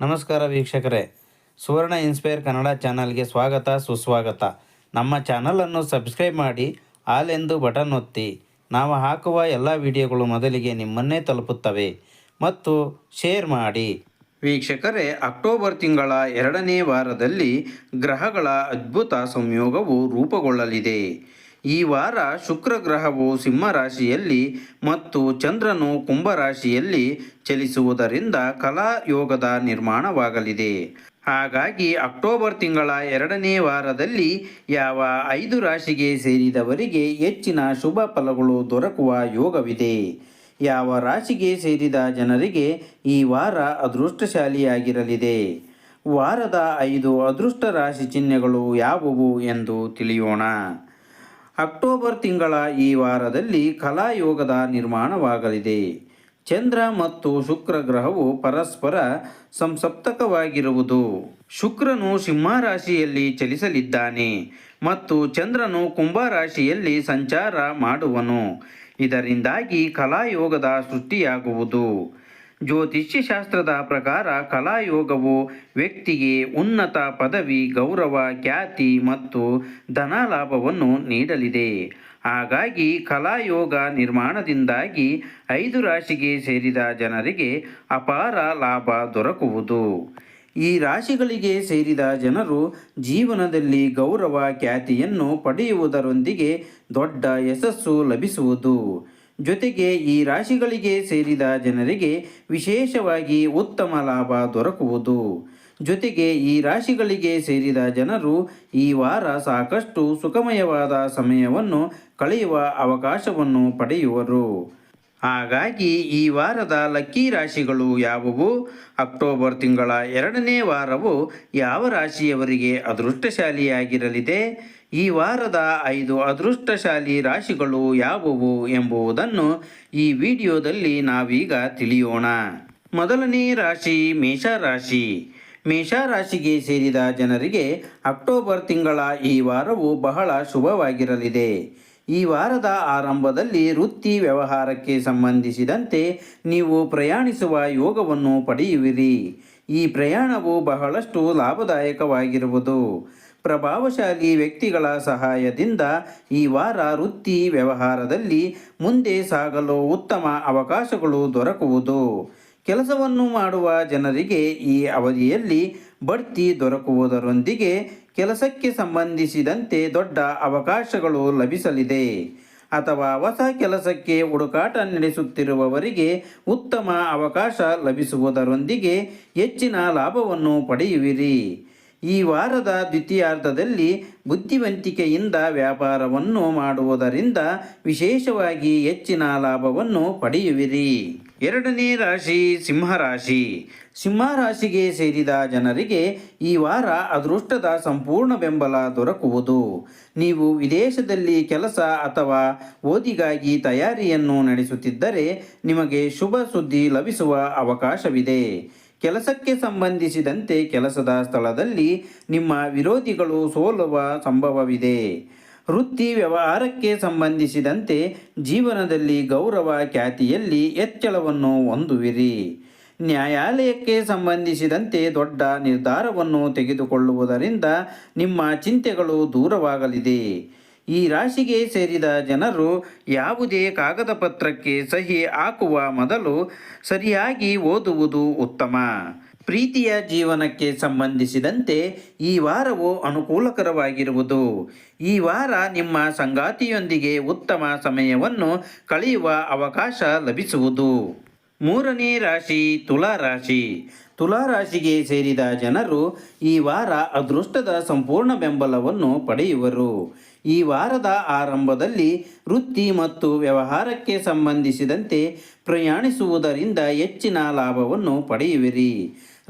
ನಮಸ್ಕಾರ ವೀಕ್ಷಕರೇ, ಸುವರ್ಣ ಇನ್ಸ್ಪೈರ್ ಕನ್ನಡ ಚಾನಲ್ಗೆ ಸ್ವಾಗತ ಸುಸ್ವಾಗತ. ನಮ್ಮ ಚಾನಲನ್ನು ಸಬ್ಸ್ಕ್ರೈಬ್ ಮಾಡಿ, ಆಲ್ ಎಂದು ಬಟನ್ ಒತ್ತಿ. ನಾವು ಹಾಕುವ ಎಲ್ಲ ವಿಡಿಯೋಗಳು ಮೊದಲಿಗೆ ನಿಮ್ಮನ್ನೇ ತಲುಪುತ್ತವೆ ಮತ್ತು ಶೇರ್ ಮಾಡಿ. ವೀಕ್ಷಕರೇ, ಅಕ್ಟೋಬರ್ ತಿಂಗಳ 2ನೇ ವಾರದಲ್ಲಿ ಗ್ರಹಗಳ ಅದ್ಭುತ ಸಂಯೋಗವು ರೂಪುಗೊಳ್ಳಲಿದೆ. ಈ ವಾರ ಶುಕ್ರ ಗ್ರಹವು ಸಿಂಹ ರಾಶಿಯಲ್ಲಿ ಮತ್ತು ಚಂದ್ರನು ಕುಂಭ ರಾಶಿಯಲ್ಲಿ ಚಲಿಸುವುದರಿಂದ ಕಲಾ ಯೋಗದ ನಿರ್ಮಾಣವಾಗಲಿದೆ. ಹಾಗಾಗಿ ಅಕ್ಟೋಬರ್ ತಿಂಗಳ 2ನೇ ವಾರದಲ್ಲಿ ಯಾವ 5 ರಾಶಿಗೆ ಸೇರಿದವರಿಗೆ ಹೆಚ್ಚಿನ ಶುಭ ಫಲಗಳು ದೊರಕುವ ಯೋಗವಿದೆ. ಯಾವ ರಾಶಿಗೆ ಸೇರಿದ ಜನರಿಗೆ ಈ ವಾರ ಅದೃಷ್ಟಶಾಲಿಯಾಗಿರಲಿದೆ? ವಾರದ 5 ಅದೃಷ್ಟ ರಾಶಿ ಚಿಹ್ನೆಗಳು ಯಾವುವು ಎಂದು ತಿಳಿಯೋಣ. ಅಕ್ಟೋಬರ್ ತಿಂಗಳ ಈ ವಾರದಲ್ಲಿ ಕಲಾಯೋಗದ ನಿರ್ಮಾಣವಾಗಲಿದೆ. ಚಂದ್ರ ಮತ್ತು ಶುಕ್ರ ಗ್ರಹವು ಪರಸ್ಪರ ಸಂಸಪ್ತಕವಾಗಿರುವುದು. ಶುಕ್ರನು ಸಿಂಹ ರಾಶಿಯಲ್ಲಿ ಚಲಿಸಲಿದ್ದಾನೆ ಮತ್ತು ಚಂದ್ರನು ಕುಂಭ ರಾಶಿಯಲ್ಲಿ ಸಂಚಾರ ಮಾಡುವನು. ಇದರಿಂದಾಗಿ ಕಲಾಯೋಗದ ಸೃಷ್ಟಿಯಾಗುವುದು. ಜ್ಯೋತಿಷ್ಯ ಶಾಸ್ತ್ರದ ಪ್ರಕಾರ ಕಲಾಯೋಗವು ವ್ಯಕ್ತಿಗೆ ಉನ್ನತ ಪದವಿ, ಗೌರವ, ಖ್ಯಾತಿ ಮತ್ತು ಧನಲಾಭವನ್ನು ನೀಡಲಿದೆ. ಹಾಗಾಗಿ ಕಲಾಯೋಗ ನಿರ್ಮಾಣದಿಂದಾಗಿ 5 ರಾಶಿಗೆ ಸೇರಿದ ಜನರಿಗೆ ಅಪಾರ ಲಾಭ ದೊರಕುವುದು. ಈ ರಾಶಿಗಳಿಗೆ ಸೇರಿದ ಜನರು ಜೀವನದಲ್ಲಿ ಗೌರವ, ಖ್ಯಾತಿಯನ್ನು ಪಡೆಯುವುದರೊಂದಿಗೆ ದೊಡ್ಡ ಯಶಸ್ಸು ಲಭಿಸುವುದು. ಜೊತೆಗೆ ಈ ರಾಶಿಗಳಿಗೆ ಸೇರಿದ ಜನರಿಗೆ ವಿಶೇಷವಾಗಿ ಉತ್ತಮ ಲಾಭ ದೊರಕುವುದು. ಜೊತೆಗೆ ಈ ರಾಶಿಗಳಿಗೆ ಸೇರಿದ ಜನರು ಈ ವಾರ ಸಾಕಷ್ಟು ಸುಖಮಯವಾದ ಸಮಯವನ್ನು ಕಳೆಯುವ ಅವಕಾಶವನ್ನು ಪಡೆಯುವರು. ಹಾಗಾಗಿ ಈ ವಾರದ ಲಕ್ಕಿ ರಾಶಿಗಳು ಯಾವುವು? ಅಕ್ಟೋಬರ್ ತಿಂಗಳ 2ನೇ ವಾರವು ಯಾವ ರಾಶಿಯವರಿಗೆ ಅದೃಷ್ಟಶಾಲಿಯಾಗಿರಲಿದೆ? ಈ ವಾರದ 5 ಅದೃಷ್ಟಶಾಲಿ ರಾಶಿಗಳು ಯಾವುವು ಎಂಬುದನ್ನು ಈ ವಿಡಿಯೋದಲ್ಲಿ ನಾವೀಗ ತಿಳಿಯೋಣ. ಮೊದಲನೇ ರಾಶಿ ಮೇಷರಾಶಿ. ಮೇಷರಾಶಿಗೆ ಸೇರಿದ ಜನರಿಗೆ ಅಕ್ಟೋಬರ್ ತಿಂಗಳ ಈ ವಾರವು ಬಹಳ ಶುಭವಾಗಿರಲಿದೆ. ಈ ವಾರದ ಆರಂಭದಲ್ಲಿ ವೃತ್ತಿ ವ್ಯವಹಾರಕ್ಕೆ ಸಂಬಂಧಿಸಿದಂತೆ ನೀವು ಪ್ರಯಾಣಿಸುವ ಯೋಗವನ್ನು ಪಡೆಯುವಿರಿ. ಈ ಪ್ರಯಾಣವು ಬಹಳಷ್ಟು ಲಾಭದಾಯಕವಾಗಿರುವುದು. ಪ್ರಭಾವಶಾಲಿ ವ್ಯಕ್ತಿಗಳ ಸಹಾಯದಿಂದ ಈ ವಾರ ವೃತ್ತಿ ವ್ಯವಹಾರದಲ್ಲಿ ಮುಂದೆ ಸಾಗಲು ಉತ್ತಮ ಅವಕಾಶಗಳು ದೊರಕುವುದು. ಕೆಲಸವನ್ನು ಮಾಡುವ ಜನರಿಗೆ ಈ ಅವಧಿಯಲ್ಲಿ ಬಡ್ತಿ ದೊರಕುವುದರೊಂದಿಗೆ ಕೆಲಸಕ್ಕೆ ಸಂಬಂಧಿಸಿದಂತೆ ದೊಡ್ಡ ಅವಕಾಶಗಳು ಲಭಿಸಲಿದೆ. ಅಥವಾ ಹೊಸ ಕೆಲಸಕ್ಕೆ ಹುಡುಕಾಟ ನಡೆಸುತ್ತಿರುವವರಿಗೆ ಉತ್ತಮ ಅವಕಾಶ ಲಭಿಸುವುದರೊಂದಿಗೆ ಹೆಚ್ಚಿನ ಲಾಭವನ್ನು ಪಡೆಯುವಿರಿ. ಈ ವಾರದ ದ್ವಿತೀಯಾರ್ಧದಲ್ಲಿ ಬುದ್ಧಿವಂತಿಕೆಯಿಂದ ವ್ಯಾಪಾರವನ್ನು ಮಾಡುವುದರಿಂದ ವಿಶೇಷವಾಗಿ ಹೆಚ್ಚಿನ ಲಾಭವನ್ನು ಪಡೆಯುವಿರಿ. ಎರಡನೇ ರಾಶಿ ಸಿಂಹರಾಶಿ. ಸಿಂಹರಾಶಿಗೆ ಸೇರಿದ ಜನರಿಗೆ ಈ ವಾರ ಅದೃಷ್ಟದ ಸಂಪೂರ್ಣ ಬೆಂಬಲ ದೊರಕುವುದು. ನೀವು ವಿದೇಶದಲ್ಲಿ ಕೆಲಸ ಅಥವಾ ಓದಿಗಾಗಿ ತಯಾರಿಯನ್ನು ನಡೆಸುತ್ತಿದ್ದರೆ ನಿಮಗೆ ಶುಭ ಸುದ್ದಿ ಲಭಿಸುವ ಅವಕಾಶವಿದೆ. ಕೆಲಸಕ್ಕೆ ಸಂಬಂಧಿಸಿದಂತೆ ಕೆಲಸದ ಸ್ಥಳದಲ್ಲಿ ನಿಮ್ಮ ವಿರೋಧಿಗಳು ಸೋಲುವ ಸಂಭವವಿದೆ. ವೃತ್ತಿ ವ್ಯವಹಾರಕ್ಕೆ ಸಂಬಂಧಿಸಿದಂತೆ ಜೀವನದಲ್ಲಿ ಗೌರವ, ಖ್ಯಾತಿಯಲ್ಲಿ ಹೆಚ್ಚಳವನ್ನು ಹೊಂದುವಿರಿ. ನ್ಯಾಯಾಲಯಕ್ಕೆ ಸಂಬಂಧಿಸಿದಂತೆ ದೊಡ್ಡ ನಿರ್ಧಾರವನ್ನು ತೆಗೆದುಕೊಳ್ಳುವುದರಿಂದ ನಿಮ್ಮ ಚಿಂತೆಗಳು ದೂರವಾಗಲಿದೆ. ಈ ರಾಶಿಗೆ ಸೇರಿದ ಜನರು ಯಾವುದೇ ಕಾಗದ ಪತ್ರಕ್ಕೆ ಸಹಿ ಹಾಕುವ ಮೊದಲು ಸರಿಯಾಗಿ ಓದುವುದು ಉತ್ತಮ. ಪ್ರೀತಿಯ ಜೀವನಕ್ಕೆ ಸಂಬಂಧಿಸಿದಂತೆ ಈ ವಾರವು ಅನುಕೂಲಕರವಾಗಿರುವುದು. ಈ ವಾರ ನಿಮ್ಮ ಸಂಗಾತಿಯೊಂದಿಗೆ ಉತ್ತಮ ಸಮಯವನ್ನು ಕಳೆಯುವ ಅವಕಾಶ ಲಭಿಸುವುದು. ಮೂರನೇ ರಾಶಿ ತುಲಾರಾಶಿ. ತುಲಾರಾಶಿಗೆ ಸೇರಿದ ಜನರು ಈ ವಾರ ಅದೃಷ್ಟದ ಸಂಪೂರ್ಣ ಬೆಂಬಲವನ್ನು ಪಡೆಯುವರು. ಈ ವಾರದ ಆರಂಭದಲ್ಲಿ ವೃತ್ತಿ ಮತ್ತು ವ್ಯವಹಾರಕ್ಕೆ ಸಂಬಂಧಿಸಿದಂತೆ ಪ್ರಯಾಣಿಸುವುದರಿಂದ ಹೆಚ್ಚಿನ ಲಾಭವನ್ನು ಪಡೆಯುವಿರಿ.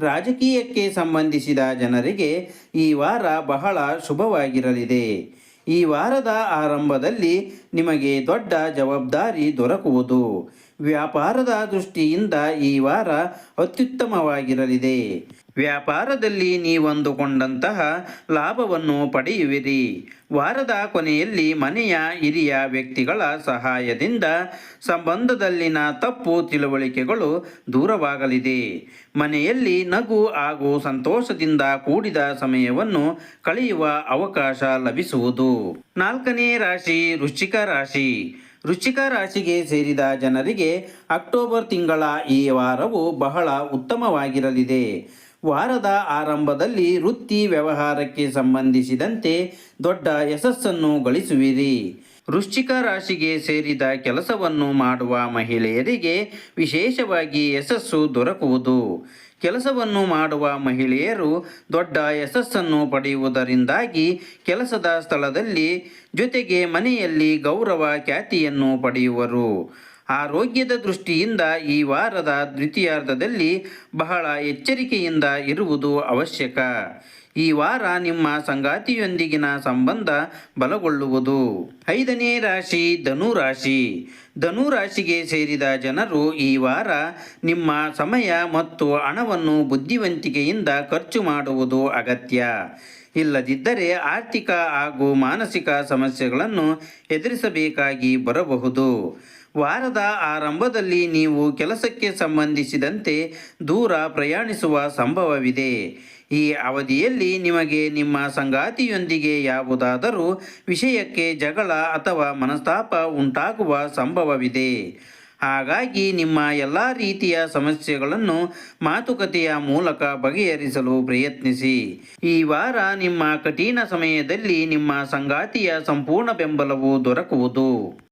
ರಾಜಕೀಯಕ್ಕೆ ಸಂಬಂಧಿಸಿದ ಜನರಿಗೆ ಈ ವಾರ ಬಹಳ ಶುಭವಾಗಿರಲಿದೆ. ಈ ವಾರದ ಆರಂಭದಲ್ಲಿ ನಿಮಗೆ ದೊಡ್ಡ ಜವಾಬ್ದಾರಿ ದೊರಕುವುದು. ವ್ಯಾಪಾರದ ದೃಷ್ಟಿಯಿಂದ ಈ ವಾರ ಅತ್ಯುತ್ತಮವಾಗಿರಲಿದೆ. ವ್ಯಾಪಾರದಲ್ಲಿ ನೀವಂದುಕೊಂಡಂತಹ ಲಾಭವನ್ನು ಪಡೆಯುವಿರಿ. ವಾರದ ಕೊನೆಯಲ್ಲಿ ಮನೆಯ ಹಿರಿಯ ವ್ಯಕ್ತಿಗಳ ಸಹಾಯದಿಂದ ಸಂಬಂಧದಲ್ಲಿನ ತಪ್ಪು ತಿಳುವಳಿಕೆಗಳು ದೂರವಾಗಲಿದೆ. ಮನೆಯಲ್ಲಿ ನಗು ಹಾಗೂ ಸಂತೋಷದಿಂದ ಕೂಡಿದ ಸಮಯವನ್ನು ಕಳೆಯುವ ಅವಕಾಶ ಲಭಿಸುವುದು. 4ನೇ ರಾಶಿ ವೃಶ್ಚಿಕ ರಾಶಿ. ವೃಶ್ಚಿಕ ರಾಶಿಗೆ ಸೇರಿದ ಜನರಿಗೆ ಅಕ್ಟೋಬರ್ ತಿಂಗಳ ಈ ವಾರವು ಬಹಳ ಉತ್ತಮವಾಗಿರಲಿದೆ. ವಾರದ ಆರಂಭದಲ್ಲಿ ವೃತ್ತಿ ವ್ಯವಹಾರಕ್ಕೆ ಸಂಬಂಧಿಸಿದಂತೆ ದೊಡ್ಡ ಯಶಸ್ಸನ್ನು ಗಳಿಸುವಿರಿ. ವೃಶ್ಚಿಕ ರಾಶಿಗೆ ಸೇರಿದ ಕೆಲಸವನ್ನು ಮಾಡುವ ಮಹಿಳೆಯರಿಗೆ ವಿಶೇಷವಾಗಿ ಯಶಸ್ಸು ದೊರಕುವುದು. ಕೆಲಸವನ್ನು ಮಾಡುವ ಮಹಿಳೆಯರು ದೊಡ್ಡ ಯಶಸ್ಸನ್ನು ಪಡೆಯುವುದರಿಂದಾಗಿ ಕೆಲಸದ ಸ್ಥಳದಲ್ಲಿ ಜೊತೆಗೆ ಮನೆಯಲ್ಲಿ ಗೌರವ ಖ್ಯಾತಿಯನ್ನು ಪಡೆಯುವರು. ಆರೋಗ್ಯದ ದೃಷ್ಟಿಯಿಂದ ಈ ವಾರದ ದ್ವಿತೀಯಾರ್ಧದಲ್ಲಿ ಬಹಳ ಎಚ್ಚರಿಕೆಯಿಂದ ಇರುವುದು ಅವಶ್ಯಕ. ಈ ವಾರ ನಿಮ್ಮ ಸಂಗಾತಿಯೊಂದಿಗಿನ ಸಂಬಂಧ ಬಲಗೊಳ್ಳುವುದು. 5ನೇ ರಾಶಿ ಧನುರಾಶಿ. ಧನುರಾಶಿಗೆ ಸೇರಿದ ಜನರು ಈ ವಾರ ನಿಮ್ಮ ಸಮಯ ಮತ್ತು ಹಣವನ್ನು ಬುದ್ಧಿವಂತಿಕೆಯಿಂದ ಖರ್ಚು ಮಾಡುವುದು ಅಗತ್ಯ. ಇಲ್ಲದಿದ್ದರೆ ಆರ್ಥಿಕ ಹಾಗೂ ಮಾನಸಿಕ ಸಮಸ್ಯೆಗಳನ್ನು ಎದುರಿಸಬೇಕಾಗಿ ಬರಬಹುದು. ವಾರದ ಆರಂಭದಲ್ಲಿ ನೀವು ಕೆಲಸಕ್ಕೆ ಸಂಬಂಧಿಸಿದಂತೆ ದೂರ ಪ್ರಯಾಣಿಸುವ ಸಂಭವವಿದೆ. ಈ ಅವಧಿಯಲ್ಲಿ ನಿಮಗೆ ನಿಮ್ಮ ಸಂಗಾತಿಯೊಂದಿಗೆ ಯಾವುದಾದರೂ ವಿಷಯಕ್ಕೆ ಜಗಳ ಅಥವಾ ಮನಸ್ತಾಪ ಉಂಟಾಗುವ ಸಂಭವವಿದೆ. ಹಾಗಾಗಿ ನಿಮ್ಮ ಎಲ್ಲ ರೀತಿಯ ಸಮಸ್ಯೆಗಳನ್ನು ಮಾತುಕತೆಯ ಮೂಲಕ ಬಗೆಹರಿಸಲು ಪ್ರಯತ್ನಿಸಿ. ಈ ವಾರ ನಿಮ್ಮ ಕಠಿಣ ಸಮಯದಲ್ಲಿ ನಿಮ್ಮ ಸಂಗಾತಿಯ ಸಂಪೂರ್ಣ ಬೆಂಬಲವು ದೊರಕುವುದು.